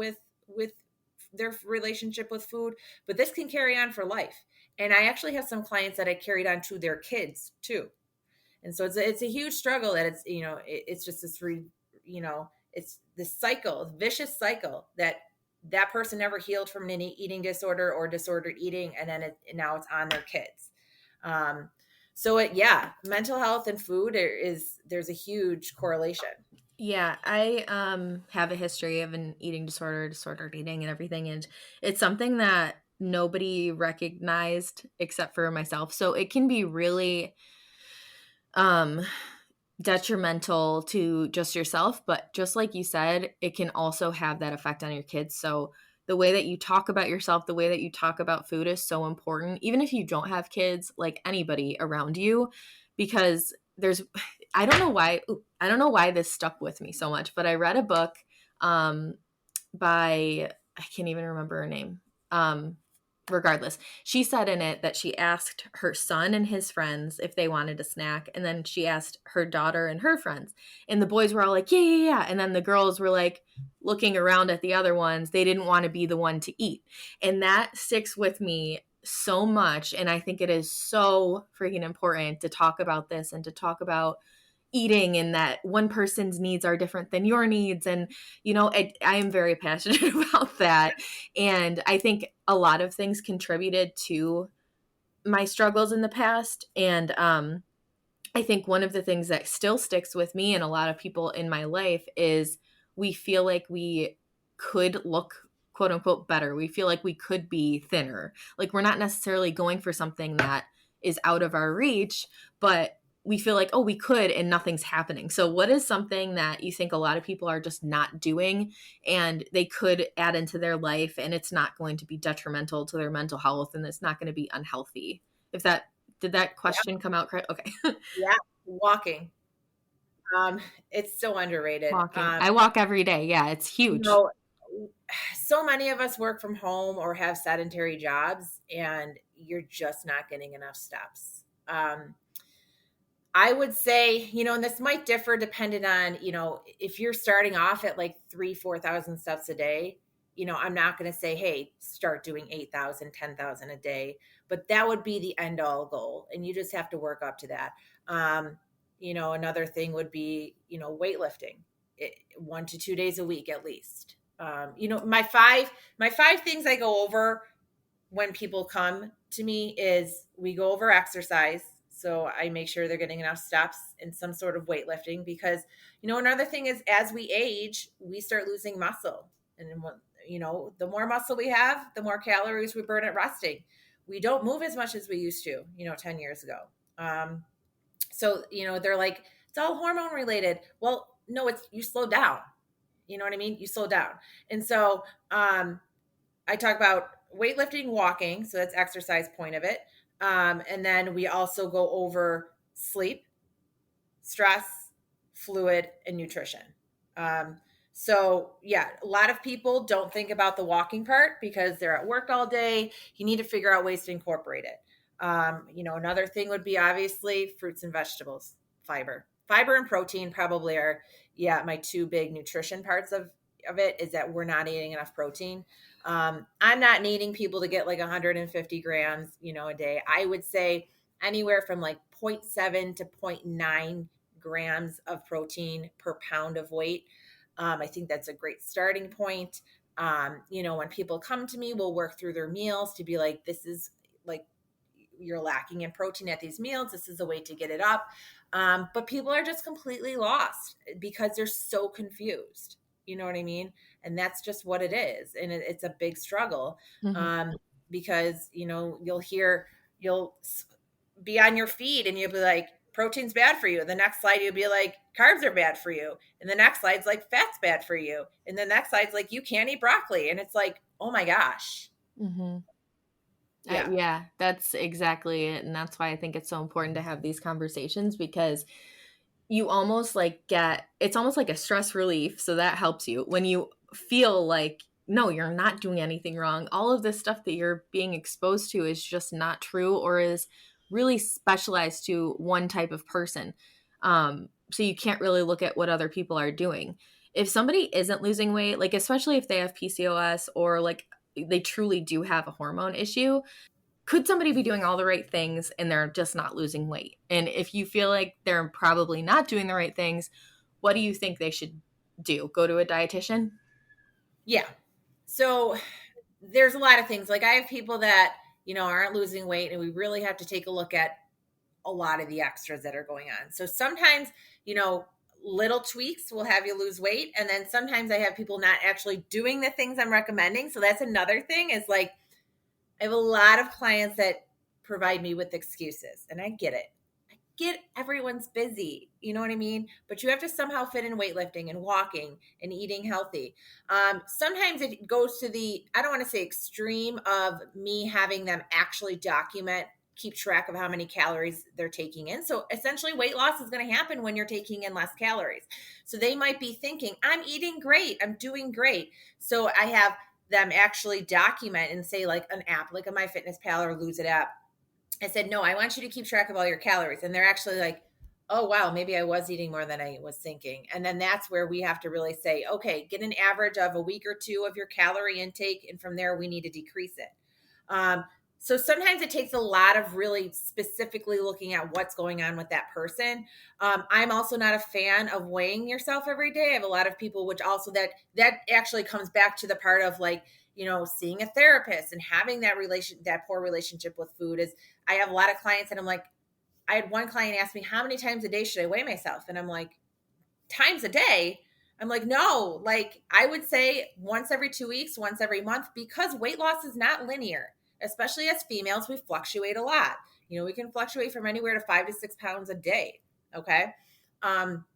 with their relationship with food, but this can carry on for life. And I actually have some clients that I carried on to their kids too. And so it's a huge struggle that it's, it's just this, it's this cycle, vicious cycle that person never healed from an eating disorder or disordered eating. And then now it's on their kids. So mental health and food, there's a huge correlation. Yeah, I have a history of an eating disorder, disordered eating and everything, and it's something that nobody recognized except for myself. So it can be really detrimental to just yourself, but just like you said, it can also have that effect on your kids. So the way that you talk about yourself, the way that you talk about food is so important, even if you don't have kids, like anybody around you, because I don't know why this stuck with me so much, but I read a book by, I can't even remember her name. Regardless, she said in it that she asked her son and his friends if they wanted a snack, and then she asked her daughter and her friends, and the boys were all like, yeah, and then the girls were like looking around at the other ones. They didn't want to be the one to eat, and that sticks with me so much. And I think it is so freaking important to talk about this and to talk about eating, and that one person's needs are different than your needs. And, I am very passionate about that. And I think a lot of things contributed to my struggles in the past. And I think one of the things that still sticks with me and a lot of people in my life is we feel like we could look quote unquote better. We feel like we could be thinner. Like we're not necessarily going for something that is out of our reach, but we feel like, oh, we could, and nothing's happening. So what is something that you think a lot of people are just not doing and they could add into their life, and it's not going to be detrimental to their mental health, and it's not going to be unhealthy? Did that question come out correct? Okay. Yeah. Walking. It's so underrated. Walking. I walk every day. Yeah, it's You huge. know, so many of us work from home or have sedentary jobs, and you're just not getting enough steps. I would say, and this might differ depending on, if you're starting off at like 4,000 steps a day, I'm not going to say, hey, start doing 8,000, 10,000 a day, but that would be the end all goal. And you just have to work up to that. Another thing would be, weightlifting 1 to 2 days a week at least. My five things I go over when people come to me is we go over exercise. So I make sure they're getting enough steps and some sort of weightlifting, because, another thing is as we age, we start losing muscle. And, the more muscle we have, the more calories we burn at resting. We don't move as much as we used to, 10 years ago. So, they're like, it's all hormone related. Well, no, you slow down. You know what I mean? You slow down. And so I talk about weightlifting, walking. So that's exercise point of it. And then we also go over sleep, stress, fluid, and nutrition. A lot of people don't think about the walking part because they're at work all day. You need to figure out ways to incorporate it. Another thing would be obviously fruits and vegetables, fiber and protein probably are, my two big nutrition parts of it, is that we're not eating enough protein. I'm not needing people to get like 150 grams, a day. I would say anywhere from like 0.7 to 0.9 grams of protein per pound of weight. I think that's a great starting point. When people come to me, we'll work through their meals to be like, this is like, you're lacking in protein at these meals. This is a way to get it up. But people are just completely lost because they're so confused. You know what I mean? And that's just what it is. And it's a big struggle because, you'll be on your feed and you'll be like, protein's bad for you. The next slide, you'll be like, carbs are bad for you. And the next slide's like, fat's bad for you. And the next slide's like, you can't eat broccoli. And it's like, oh my gosh. Mm-hmm. Yeah, that's exactly it. And that's why I think it's so important to have these conversations, because you almost it's almost like a stress relief. So that helps you when you feel like, no, you're not doing anything wrong. All of this stuff that you're being exposed to is just not true, or is really specialized to one type of person. So you can't really look at what other people are doing. if somebody isn't losing weight, like especially if they have PCOS or like they truly do have a hormone issue, could somebody be doing all the right things and they're just not losing weight? And if you feel like they're probably not doing the right things, what do you think they should do? Go to a dietitian? Yeah. So there's a lot of things. Like I have people that, aren't losing weight, and we really have to take a look at a lot of the extras that are going on. So sometimes, you know, little tweaks will have you lose weight. And then sometimes I have people not actually doing the things I'm recommending. So that's another thing is like, I have a lot of clients that provide me with excuses, and I get it. I get everyone's busy. You know what I mean? But you have to somehow fit in weightlifting and walking and eating healthy. Sometimes it goes to the, I don't want to say extreme of me having them actually document, keep track of how many calories they're taking in. So essentially, weight loss is going to happen when you're taking in less calories. So they might be thinking, I'm eating great, I'm doing great. So I have them actually document and say, like an app, like a MyFitnessPal or Lose It app. I said, no, I want you to keep track of all your calories. And they're actually like, oh, wow, maybe I was eating more than I was thinking. And then that's where we have to really say, okay, get an average of a week or two of your calorie intake. And from there, we need to decrease it. So sometimes it takes a lot of really specifically looking at what's going on with that person. I'm also not a fan of weighing yourself every day. I have a lot of people, which also that actually comes back to the part of like, seeing a therapist and having that poor relationship with food. Is I have a lot of clients and I'm like, I had one client ask me, how many times a day should I weigh myself? And I'm like, times a day? I'm like, no, like I would say once every 2 weeks, once every month, because weight loss is not linear, especially as females, we fluctuate a lot. We can fluctuate from anywhere to 5 to 6 pounds a day. Okay. Um,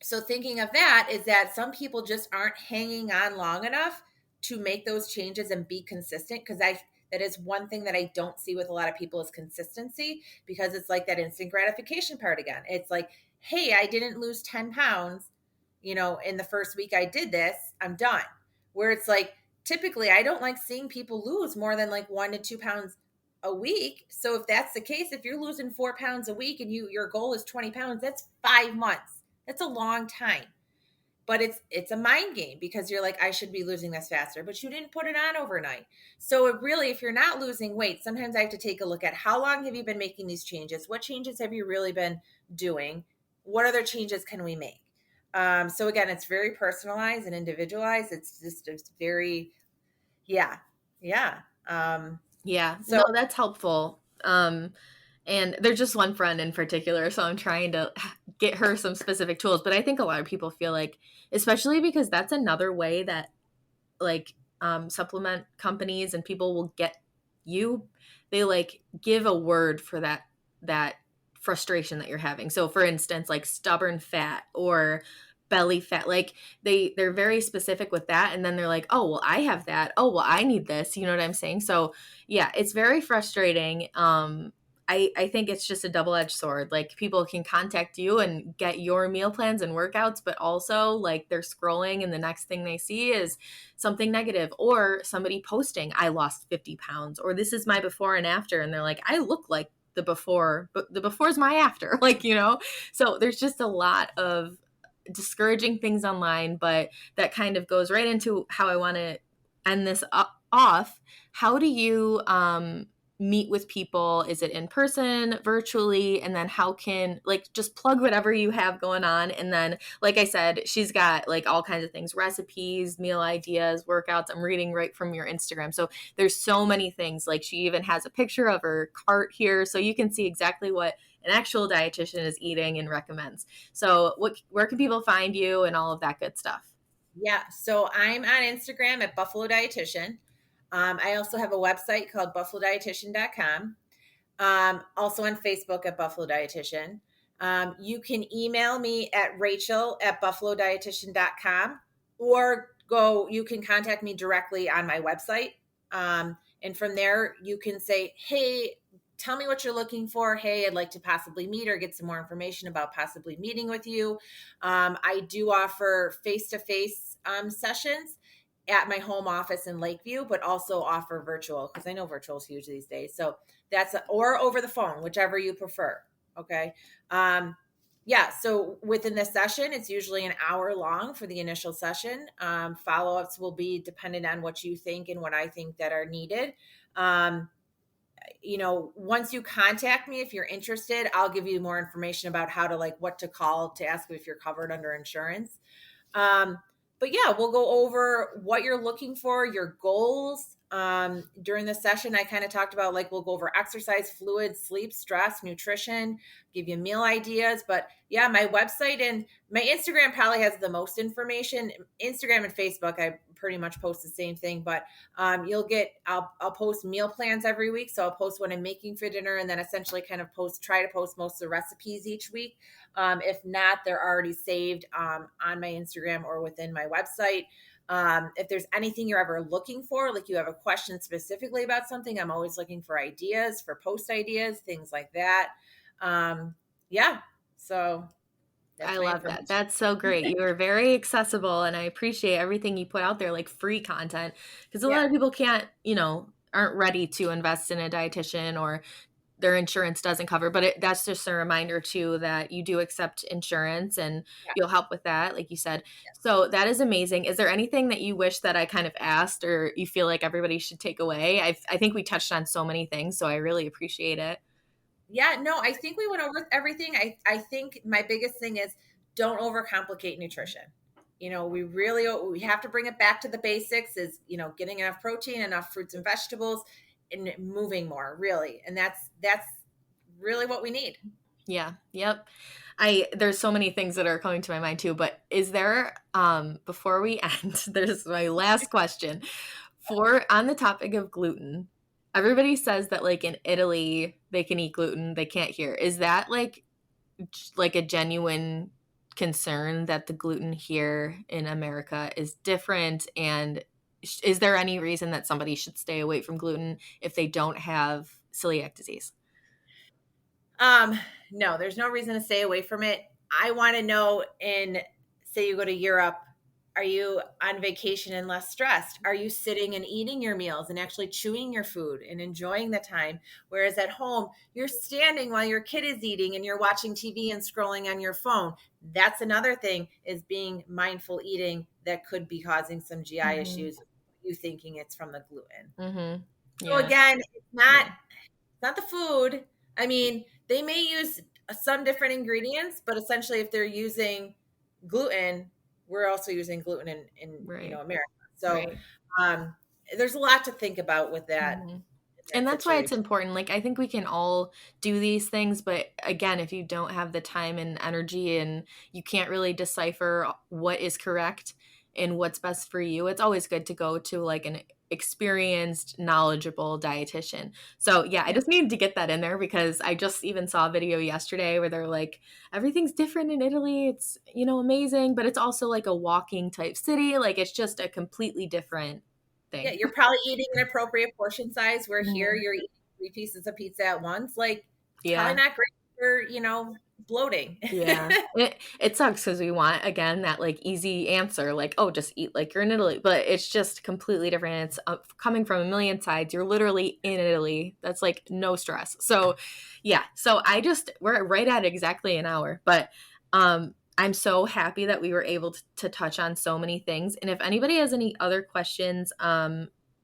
so thinking of that is that some people just aren't hanging on long enough to make those changes and be consistent. Because that is one thing that I don't see with a lot of people is consistency, because it's like that instant gratification part again. It's like, hey, I didn't lose 10 pounds, in the first week I did this, I'm done. Where it's like, typically I don't like seeing people lose more than like 1 to 2 pounds a week. So if that's the case, if you're losing 4 pounds a week and your goal is 20 pounds, that's 5 months. That's a long time. But it's a mind game, because you're like, I should be losing this faster, but you didn't put it on overnight. So it really, if you're not losing weight, sometimes I have to take a look at how long have you been making these changes? What changes have you really been doing? What other changes can we make? So again, it's very personalized and individualized. It's very, yeah, yeah. Yeah, So no, that's helpful. And there's just one friend in particular, so I'm trying to get her some specific tools. But I think a lot of people feel like, especially because that's another way that like supplement companies and people will get you. They like give a word for that frustration that you're having. So for instance, like stubborn fat or belly fat, like they're very specific with that, and then they're like, oh well, I have that, oh well, I need this, you know what I'm saying? So yeah, it's very frustrating. I think it's just a double-edged sword. Like people can contact you and get your meal plans and workouts, but also like they're scrolling and the next thing they see is something negative, or somebody posting, I lost 50 pounds, or this is my before and after. And they're like, I look like the before, but the before is my after. Like, so there's just a lot of discouraging things online, but that kind of goes right into how I want to end this off. How do you meet with people? Is it in person, virtually? And then how can, like, just plug whatever you have going on. And then, like I said, she's got like all kinds of things, recipes, meal ideas, workouts. I'm reading right from your Instagram. So there's so many things. Like she even has a picture of her cart here. So you can see exactly what an actual dietitian is eating and recommends. So where can people find you and all of that good stuff? yeah, so I'm on Instagram at Buffalo Dietitian. I also have a website called buffalodietitian.com. Also on Facebook at Buffalo Dietitian. You can email me at Rachel at buffalodietitian.com, or you can contact me directly on my website. And from there, you can say, hey, tell me what you're looking for. Hey, I'd like to possibly meet or get some more information about possibly meeting with you. I do offer face-to-face sessions at my home office in Lakeview, but also offer virtual, because I know virtual is huge these days. So or over the phone, whichever you prefer. Okay. Yeah, so within the session, it's usually an hour long for the initial session. Follow-ups will be dependent on what you think and what I think that are needed. Um, once you contact me, if you're interested, I'll give you more information about how to, like, what to call to ask if you're covered under insurance. Um, but yeah, we'll go over what you're looking for, your goals. During the session, I kind of talked about, like, we'll go over exercise, fluids, sleep, stress, nutrition, give you meal ideas. But yeah, my website and my Instagram probably has the most information. Instagram and Facebook, I pretty much post the same thing, but I'll post meal plans every week. So I'll post what I'm making for dinner, and then essentially kind of try to post most of the recipes each week. If not, they're already saved on my Instagram or within my website. If there's anything you're ever looking for, like you have a question specifically about something, I'm always looking for ideas, for post ideas, things like that. Yeah. So I that's my love that. information. That's so great. You are very accessible, and I appreciate everything you put out there, like free content, because a lot Yeah. of people can't, aren't ready to invest in a dietitian, or their insurance doesn't cover. But that's just a reminder too that you do accept insurance, and Yeah. you'll help with that, like you said. So that is amazing. Is there anything that you wish that I kind of asked, or you feel like everybody should take away? I think we touched on so many things, so I really appreciate it. Yeah, no, I think we went over everything. I think my biggest thing is don't overcomplicate nutrition. We have to bring it back to the basics, is, getting enough protein, enough fruits and vegetables, and moving more, really. And that's really what we need. Yeah. Yep. There's so many things that are coming to my mind too, but is there before we end, there's my last question. For on the topic of gluten, everybody says that like in Italy they can eat gluten, they can't here. Is that like a genuine concern that the gluten here in America is different, and is there any reason that somebody should stay away from gluten if they don't have celiac disease? Um, no, there's no reason to stay away from it. I want to know, say you go to Europe, are you on vacation and less stressed? Are you sitting and eating your meals and actually chewing your food and enjoying the time? Whereas at home, you're standing while your kid is eating and you're watching TV and scrolling on your phone. That's another thing, is being mindful eating that could be causing some GI Mhm. issues, you thinking it's from the gluten. Mhm. So Yeah. again, Yeah. it's not the food. I mean, they may use some different ingredients, but essentially, if they're using gluten, we're also using gluten in Right. America. So Right. um, there's a lot to think about with that, Mhm. in And that that's why it's situation. important. Like, I think we can all do these things, but again, if you don't have the time and energy and you can't really decipher what is correct and what's best for you, it's always good to go to like an experienced, knowledgeable dietitian. So, yeah, I Yeah, just needed to get that in there because I just even saw a video yesterday where they're like, everything's different in Italy. It's, amazing, but it's also like a walking type city. Like, it's just a completely different yeah, thing. you're probably eating an appropriate portion size. Where here Mhm. you're eating 3 pieces of pizza at once. Like, it's probably Yeah. not great for bloating. Yeah. It sucks because we want, again, that, like, easy answer, like, "Oh, just eat like you're in Italy," but it's just completely different. It's, coming from a million sides. You're literally in Italy. That's, like, no stress. So, yeah. So I just we're right at exactly an hour, but, I'm so happy that we were able to touch on so many things, and if anybody has any other questions,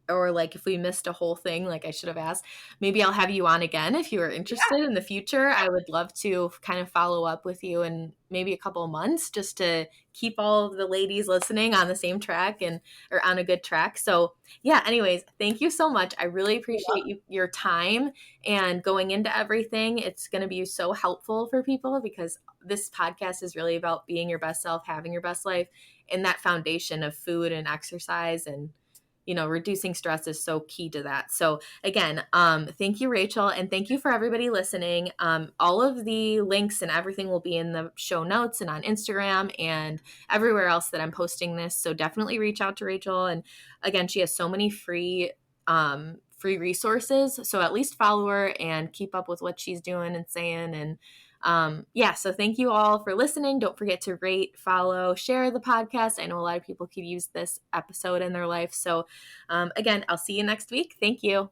or, like, if we missed a whole thing, like I should have asked, maybe I'll have you on again if you are interested in the future. I would love to kind of follow up with you in maybe a couple of months just to keep all of the ladies listening on the same track and or on a good track. So, yeah, anyways, thank you so much. I really appreciate your time and going into everything. It's going to be so helpful for people because this podcast is really about being your best self, having your best life, and that foundation of food and exercise and reducing stress is so key to that. So again, thank you, Rachel, and thank you for everybody listening. All of the links and everything will be in the show notes and on Instagram and everywhere else that I'm posting this. So definitely reach out to Rachel. And again, she has so many free resources. So at least follow her and keep up with what she's doing and saying. And yeah, so thank you all for listening. Don't forget to rate, follow, share the podcast. I know a lot of people could use this episode in their life. So again, I'll see you next week. Thank you.